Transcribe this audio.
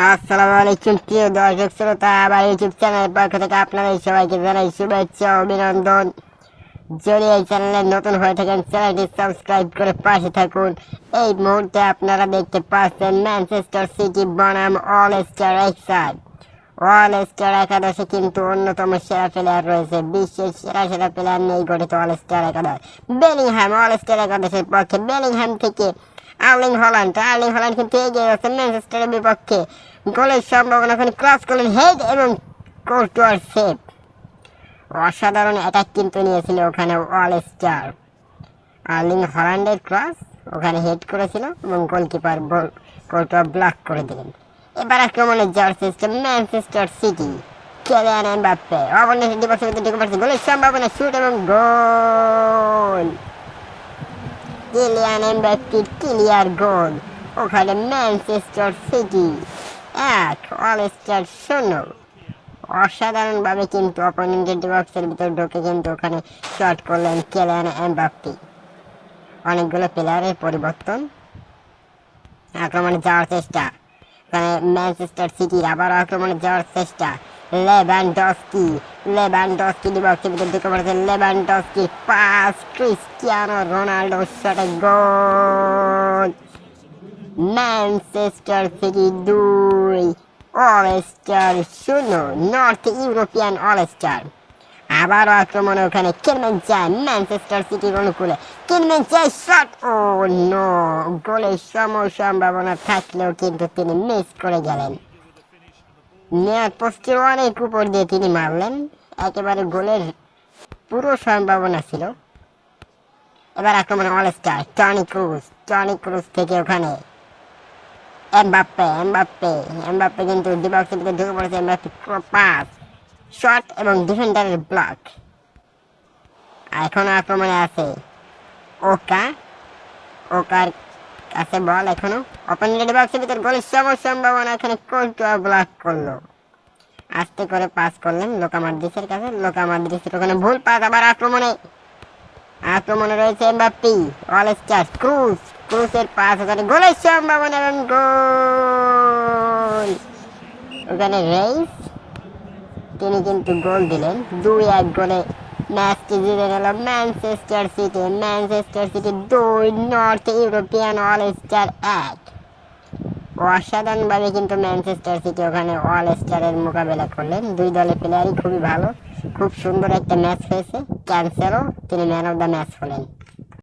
আসসালামু আলাইকুম প্রিয় দর্শক শ্রোতা, আমার ইউটিউব চ্যানেলের পক্ষ থেকে আপনাদের সবাইকে জানাই শুভেচ্ছা ও অভিনন্দন। যদি এই চ্যানেলে নতুন হয়ে থাকেন চ্যানেলটি সাবস্ক্রাইব করে পাশে থাকুন। এই মুহূর্তে আপনারা দেখতে পাচ্ছেন ম্যানচেস্টার সিটি বনাম অল স্টার একাদশ। অল স্টার একাদশে কিন্তু অন্যতম সেরা প্লেয়ার রয়েছে, বিশ্বের সেরা সেরা প্লেয়ার নিয়ে গঠিত অল স্টার একাদশ। বেলিংহাম অল স্টার একাদশের পক্ষে বেলিংহাম থেকে আর্লিং হল্যান্ড কিন্তু এগিয়ে গেছে ম্যানচেস্টারের বিপক্ষে। গোলের সম্ভাবনা ওখানে ক্রস করলেন, হেড এবং কোর্টুয়ার সেভ। অসাধারণ অ্যাটাক কিন্তু নিয়েছিল ওখানে অল স্টার। আর্লিং হল্যান্ডের ক্রস ওখানে হেড করেছিল এবং গোলকিপার কোর্টুয়া ব্লক করে দিলেন। এবার আক্রমণে যাওয়ার চেষ্টা ম্যানচেস্টার সিটি। কিলিয়ান এমবাপ্পে অবশ্যই ডিবক্সের ভিতরে ঢুকে পড়ছে, গোলের সম্ভাবনা, শুট এবং গোল। কিলিয়ান এমবাপ্পের ক্লিয়ার গোল। ওখানে ম্যানচেস্টার সিটি 1, অল স্টার 0। অসাধারণভাবে কিন্তু অপোনেন্টের ডিবক্সের ভিতর ঢুকে কিন্তু ওখানে শট করলেন কিলিয়ান এমবাপ্পে। অনেকগুলো প্লেয়ারের পরিবর্তন, আক্রমণে যাওয়ার চেষ্টা ওখানে ম্যানচেস্টার সিটির, আবার আক্রমণে যাওয়ার চেষ্টা লেভানডস্কি ডিবক্সের ভিতর ঢুকে পড়েছে। লেভানডস্কি পাস, ক্রিস্টিয়ানো রোনাল্ডো শটে গোল। Manchester City 2, all star 0, north European all star. আবারও আক্রমণে ওখানে কিলম্যান যায় ম্যানচেস্টার সিটির অনুকূলে। কিলম্যান যায় শট, ও নো, গোলের সম্ভাবনা থাকলেও কিন্তু তিনি মিস করে গেলেন। নেয়ার পোস্টের অনেক উপর দিয়ে তিনি মারলেন, একেবারে গোলের পুরো সম্ভাবনা ছিল। এবার আক্রমণে অল স্টার টনি ক্রুজ থেকে ওখানে এমবাপ্পে কিন্তু ডিবক্সের ভিতরে ঢুকে পড়েছে। এমবাপ্পে পাস, শট এবং ডিফেন্ডারের ব্লক। এখন আক্রমণে আছে ওকার কাছে বল, এখনো অপোনেন্ট ডিবক্সের ভিতরে গোলের সম্ভাবনা, এখানে কোর্টুয়া ব্লক করলো। আস্তে করে পাস করলেন লুকা মডরিচের কাছে, লুকা মডরিচের ওখানে ভুল পাস। আবার আক্রমণে রয়েছে এমবাপ্পে, অল স্টার ক্রুজের পাস, ওখানে গোলের সম্ভাবনা এবং গোল। ওখানে রেইস তিনি কিন্তু গোল দিলেন। 2-1 গোলে ম্যাচটি জিতে গেল Manchester City 2, north European all star 1। অসাধারণভাবে কিন্তু ম্যানচেস্টার সিটি ওখানে অল স্টারের মোকাবেলা করলেন। দুই দলের প্লেয়ারই খুবই ভালো, খুব সুন্দর একটা ম্যাচ হয়েছে। ক্যান্সেলো তিনি ম্যান অফ দ্য ম্যাচ হলেন।